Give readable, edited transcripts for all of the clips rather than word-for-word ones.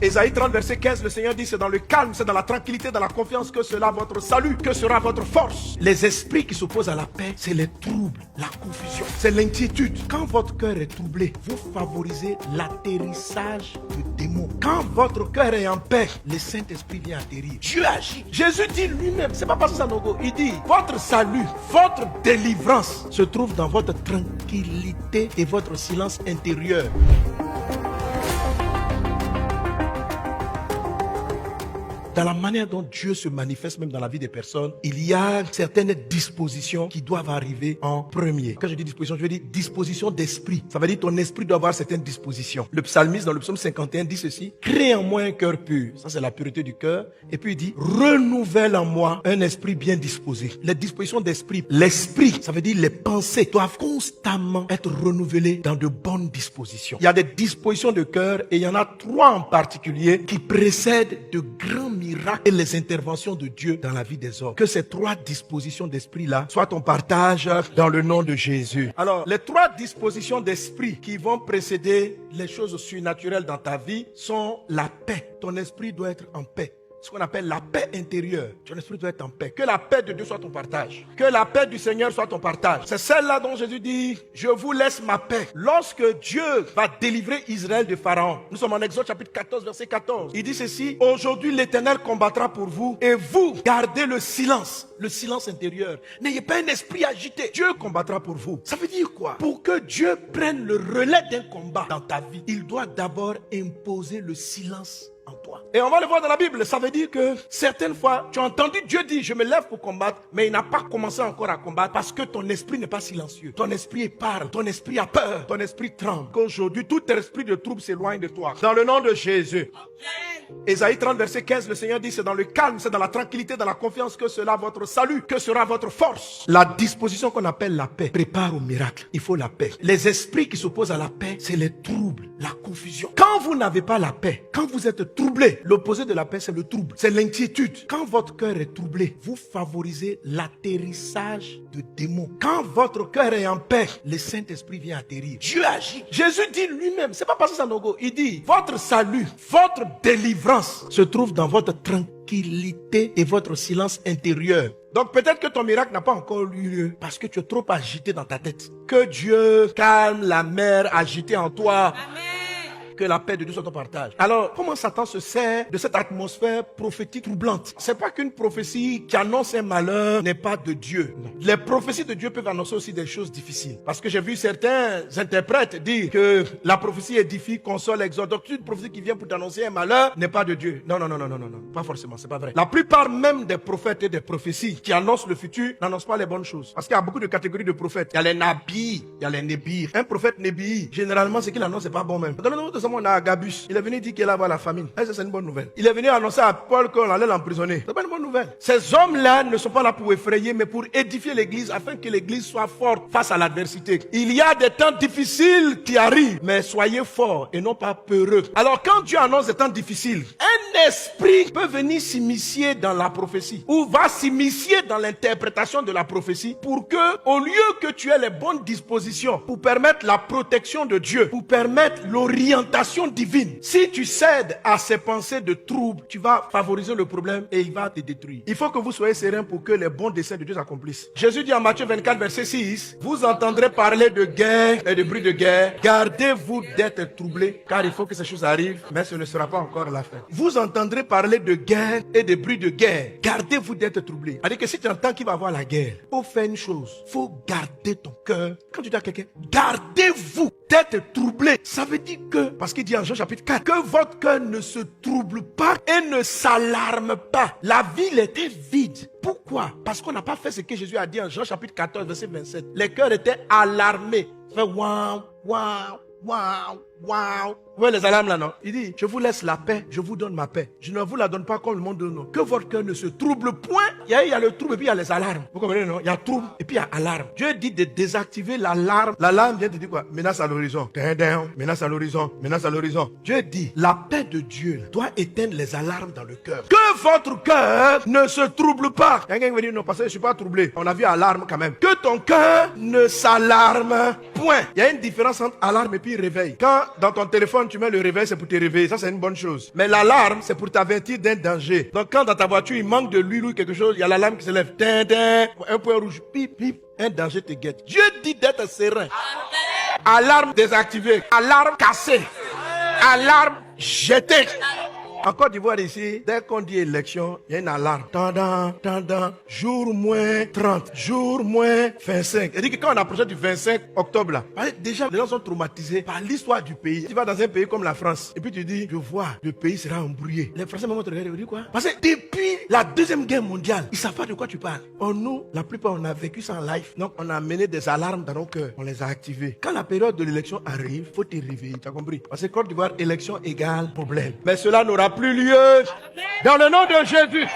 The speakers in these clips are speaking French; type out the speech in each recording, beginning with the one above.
Ésaïe 30, verset 15, le Seigneur dit, c'est dans le calme, c'est dans la tranquillité, dans la confiance que sera votre salut, que sera votre force. Les esprits qui s'opposent à la paix, c'est les troubles, la confusion, c'est l'inquiétude. Quand votre cœur est troublé, vous favorisez l'atterrissage de démons. Quand votre cœur est en paix, le Saint-Esprit vient atterrir. Dieu agit. Jésus dit lui-même, c'est pas parce que ça nous go, il dit, votre salut, votre délivrance se trouve dans votre tranquillité et votre silence intérieur. Dans la manière dont Dieu se manifeste même dans la vie des personnes, il y a certaines dispositions qui doivent arriver en premier. Quand je dis disposition, je veux dire disposition d'esprit. Ça veut dire ton esprit doit avoir certaines dispositions. Le psalmiste dans le psaume 51 dit ceci: crée en moi un cœur pur. Ça c'est la pureté du cœur. Et puis il dit renouvelle en moi un esprit bien disposé. Les dispositions d'esprit, l'esprit, ça veut dire les pensées doivent constamment être renouvelées dans de bonnes dispositions. Il y a des dispositions de cœur et il y en a 3 en particulier qui précèdent de grands miracles et les interventions de Dieu dans la vie des hommes. Que ces 3 dispositions d'esprit-là soient ton partage dans le nom de Jésus. Alors, les 3 dispositions d'esprit qui vont précéder les choses surnaturelles dans ta vie sont la paix. Ton esprit doit être en paix. Ce qu'on appelle la paix intérieure. Ton esprit doit être en paix. Que la paix de Dieu soit ton partage. Que la paix du Seigneur soit ton partage. C'est celle-là dont Jésus dit, je vous laisse ma paix. Lorsque Dieu va délivrer Israël de Pharaon, nous sommes en Exode chapitre 14, verset 14. Il dit ceci: aujourd'hui l'Éternel combattra pour vous et vous gardez le silence intérieur. N'ayez pas un esprit agité. Dieu combattra pour vous. Ça veut dire quoi? Pour que Dieu prenne le relais d'un combat dans ta vie, il doit d'abord imposer le silence en toi. Et on va le voir dans la Bible. Ça veut dire que certaines fois, tu as entendu Dieu dire, je me lève pour combattre, mais il n'a pas commencé encore à combattre parce que ton esprit n'est pas silencieux. Ton esprit parle, ton esprit a peur, ton esprit tremble. Qu'aujourd'hui, tout esprit de trouble s'éloigne de toi. Dans le nom de Jésus. Ésaïe 30, verset 15, le Seigneur dit, c'est dans le calme, c'est dans la tranquillité, dans la confiance que sera votre salut, que sera votre force. La disposition qu'on appelle la paix prépare au miracle. Il faut la paix. Les esprits qui s'opposent à la paix, c'est les troubles, la confusion. Quand vous n'avez pas la paix, quand vous êtes troublé, l'opposé de la paix, c'est le trouble, c'est l'inquiétude. Quand votre cœur est troublé, vous favorisez l'atterrissage de démons. Quand votre cœur est en paix, le Saint-Esprit vient atterrir. Dieu agit. Jésus dit lui-même, c'est pas parce que ça nous go, il dit, votre salut, votre délivrance se trouve dans votre tranquillité et votre silence intérieur. Donc peut-être que ton miracle n'a pas encore eu lieu parce que tu es trop agité dans ta tête. Que Dieu calme la mer agitée en toi. Amen. Que la paix de Dieu soit ton partage. Alors, comment Satan se sert de cette atmosphère prophétique troublante? C'est pas qu'une prophétie qui annonce un malheur n'est pas de Dieu. Non. Les prophéties de Dieu peuvent annoncer aussi des choses difficiles. Parce que j'ai vu certains interprètes dire que la prophétie édifie, console, exhorte. Donc une prophétie qui vient pour t'annoncer un malheur n'est pas de Dieu. Non. Pas forcément, c'est pas vrai. La plupart même des prophètes et des prophéties qui annoncent le futur n'annoncent pas les bonnes choses. Parce qu'il y a beaucoup de catégories de prophètes. Il y a les nabis, il y a les nébir. Un prophète nébi, généralement, ce qu'il annonce, c'est pas bon même. On a Agabus. Il est venu dire qu'il va voir la famine. Ça, c'est une bonne nouvelle. Il est venu annoncer à Paul qu'on allait l'emprisonner. C'est pas une bonne nouvelle. Ces hommes-là ne sont pas là pour effrayer, mais pour édifier l'église afin que l'église soit forte face à l'adversité. Il y a des temps difficiles qui arrivent, mais soyez forts et non pas peureux. Alors, quand Dieu annonce des temps difficiles, un esprit peut venir s'immiscer dans la prophétie ou va s'immiscer dans l'interprétation de la prophétie pour que, au lieu que tu aies les bonnes dispositions pour permettre la protection de Dieu, pour permettre l'orientation divine, si tu cèdes à ces pensées de trouble, tu vas favoriser le problème et il va te détruire. Il faut que vous soyez sereins pour que les bons desseins de Dieu s'accomplissent. Jésus dit en Matthieu 24, verset 6, vous entendrez parler de guerre et de bruit de guerre. Gardez-vous d'être troublés, car il faut que ces choses arrivent, mais ce ne sera pas encore la fin. Vous entendrez parler de guerre et de bruit de guerre. Gardez-vous d'être troublés. C'est-à-dire que si tu entends qu'il va y avoir la guerre, il faut faire une chose. Il faut garder ton cœur. Quand tu dis à quelqu'un, gardez-vous d'être troublés. Ça veut dire que, parce qu'il dit en Jean chapitre 4, que votre cœur ne se trouble pas et ne s'alarme pas. La ville était vide. Pourquoi? Parce qu'on n'a pas fait ce que Jésus a dit en Jean chapitre 14, verset 27. Les cœurs étaient alarmés. Ça fait waouh, waouh, waouh, waouh. Vous voyez les alarmes là, non? Il dit, je vous laisse la paix, je vous donne ma paix. Je ne vous la donne pas comme le monde donne. Que votre cœur ne se trouble point. Il y a le trouble et puis il y a les alarmes. Vous comprenez, non? Il y a trouble et puis il y a alarme. Dieu dit de désactiver l'alarme. L'alarme vient de dire quoi? Menace à l'horizon. Menace à l'horizon. Menace à l'horizon. Dieu dit, la paix de Dieu doit éteindre les alarmes dans le cœur. Que votre cœur ne se trouble pas. Quelqu'un va dire, non, parce que je ne suis pas troublé. On a vu alarme quand même. Que ton cœur ne s'alarme point. Il y a une différence entre alarme et puis réveil. Quand dans ton téléphone, tu mets le réveil, c'est pour te réveiller. Ça, c'est une bonne chose. Mais l'alarme, c'est pour t'avertir d'un danger. Donc, quand dans ta voiture, il manque de l'huile ou quelque chose, il y a l'alarme qui se lève. Un point rouge. Pip, pip. Un danger te guette. Dieu dit d'être serein. Alarme désactivée. Alarme cassée. Alarme jetée. En Côte d'Ivoire ici, dès qu'on dit élection, il y a une alarme. Tendant, jour moins 30, jour moins 25. C'est-à-dire que quand on approche du 25 octobre, là, déjà les gens sont traumatisés par l'histoire du pays. Tu vas dans un pays comme la France, et puis tu dis, je vois, le pays sera embrouillé. Les Français même te regardent, ils disent quoi? Parce que depuis la Deuxième Guerre mondiale, ils savent pas de quoi tu parles. Nous, la plupart, on a vécu ça en live. Donc, on a mené des alarmes dans nos cœurs. On les a activées. Quand la période de l'élection arrive, faut te réveiller. Tu as compris? Parce que Côte d'Ivoire, élection égale problème. Mais cela n'aura plus lieu dans le nom de Jésus.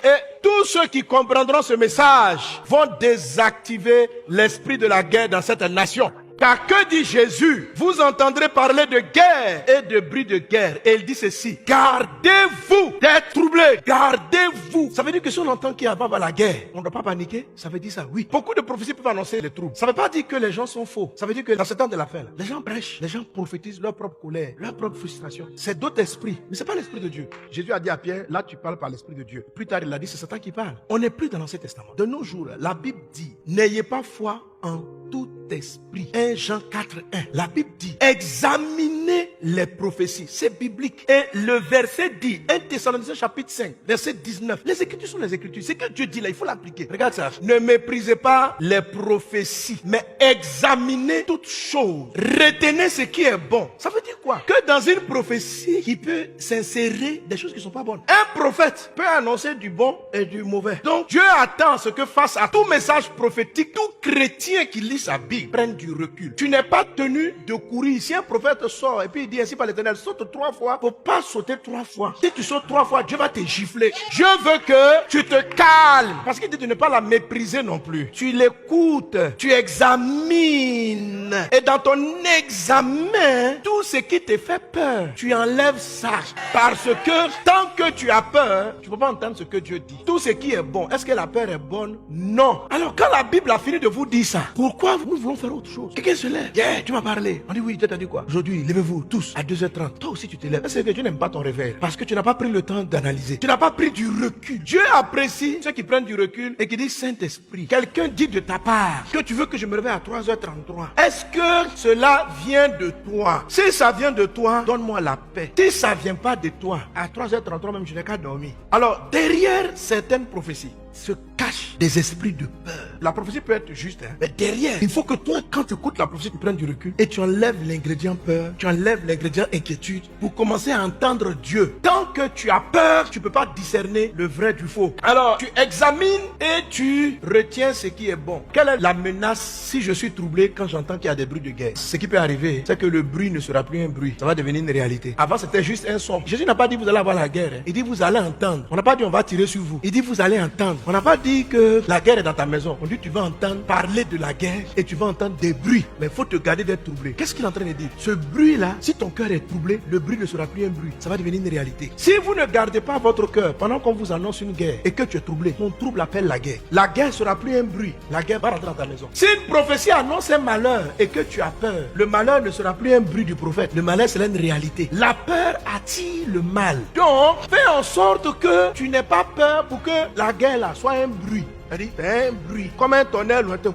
Et tous ceux qui comprendront ce message vont désactiver l'esprit de la guerre dans cette nation. Car que dit Jésus? Vous entendrez parler de guerre et de bruit de guerre. Et il dit ceci: gardez-vous d'être troublés. Gardez-vous. Ça veut dire que si on entend qu'il y a pas la guerre, on ne doit pas paniquer. Ça veut dire ça, oui. Beaucoup de prophéties peuvent annoncer les troubles. Ça ne veut pas dire que les gens sont faux. Ça veut dire que dans ce temps de la fin, les gens prêchent, les gens prophétisent leur propre colère, leur propre frustration. C'est d'autres esprits. Mais ce n'est pas l'esprit de Dieu. Jésus a dit à Pierre, là tu parles par l'esprit de Dieu. Plus tard, il a dit, c'est Satan qui parle. On n'est plus dans l'Ancien Testament. De nos jours, la Bible dit, n'ayez pas foi en tout esprit. 1 Jean 4:1. La Bible dit, examinez les prophéties. C'est biblique. Et le verset dit, 1 Thessaloniciens chapitre 5, verset 19. Les Écritures sont les Écritures. C'est que Dieu dit là, il faut l'appliquer. Regarde ça. Ne méprisez pas les prophéties, mais examinez toutes choses. Retenez ce qui est bon. Ça veut dire quoi? Que dans une prophétie, il peut s'insérer des choses qui ne sont pas bonnes. Un prophète peut annoncer du bon et du mauvais. Donc Dieu attend ce que face à tout message prophétique, tout chrétien qui lit sa Bible prenne du recul. Tu n'es pas tenu de courir. Si un prophète sort et puis il dit ainsi par l'Éternel, saute 3 fois, faut pas sauter 3 fois. Si tu sautes 3 fois, Dieu va te gifler. Dieu veut que tu te calmes. Parce qu'il dit de ne pas la mépriser non plus. Tu l'écoutes, tu examines. Et dans ton examen, tout ce qui te fait peur, tu enlèves ça. Parce que tant que tu as peur, tu ne peux pas entendre ce que Dieu dit. Tout ce qui est bon, est-ce que la peur est bonne? Non. Alors quand la Bible a fini de vous dire ça, pourquoi nous voulons faire autre chose? Quelqu'un se lève. Yeah, tu m'as parlé. On dit oui, Dieu t'a dit quoi? Aujourd'hui, levez-vous tous à 2h30. Toi aussi tu te lèves. Est-ce que Dieu n'aime pas ton réveil? Parce que tu n'as pas pris le temps d'analyser. Tu n'as pas pris du recul. Dieu apprécie ceux qui prennent du recul et qui disent Saint-Esprit. Quelqu'un dit de ta part que tu veux que je me réveille à 3h33. Est-ce que cela vient de toi? Si ça vient de toi, donne-moi la paix. Si ça vient pas de toi, à 3h33 même je n'ai qu'à dormir. Alors, derrière certaines prophéties se cachent des esprits de peur. La prophétie peut être juste, mais derrière, il faut que toi, quand tu écoutes la prophétie, tu prennes du recul et tu enlèves l'ingrédient peur, tu enlèves l'ingrédient inquiétude pour commencer à entendre Dieu. Tant que tu as peur, tu ne peux pas discerner le vrai du faux. Alors, tu examines et tu retiens ce qui est bon. Quelle est la menace si je suis troublé quand j'entends qu'il y a des bruits de guerre? Ce qui peut arriver, c'est que le bruit ne sera plus un bruit. Ça va devenir une réalité. Avant, c'était juste un son. Jésus n'a pas dit vous allez avoir la guerre. Il dit vous allez entendre. On n'a pas dit on va tirer sur vous. Il dit vous allez entendre. On n'a pas dit que la guerre est dans ta maison. On dit tu vas entendre parler de la guerre et tu vas entendre des bruits. Mais il faut te garder d'être troublé. Qu'est-ce qu'il est en train de dire? Ce bruit-là, si ton cœur est troublé, le bruit ne sera plus un bruit. Ça va devenir une réalité. Si vous ne gardez pas votre cœur pendant qu'on vous annonce une guerre et que tu es troublé, ton trouble appelle la guerre. La guerre sera plus un bruit. La guerre va rentrer dans ta maison. Si une prophétie annonce un malheur et que tu as peur, le malheur ne sera plus un bruit du prophète. Le malheur sera une réalité. La peur attire le mal. Donc, fais en sorte que tu n'aies pas peur pour que la guerre là soit un bruit. C'est un bruit. Comme un tonnerre lointain.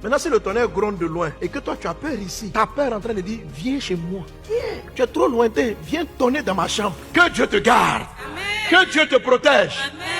Maintenant, si le tonnerre gronde de loin et que toi tu as peur ici, ta peur est en train de dire viens chez moi. Viens. Tu es trop lointain. Viens tonner dans ma chambre. Que Dieu te garde. Amen. Que Dieu te protège. Amen.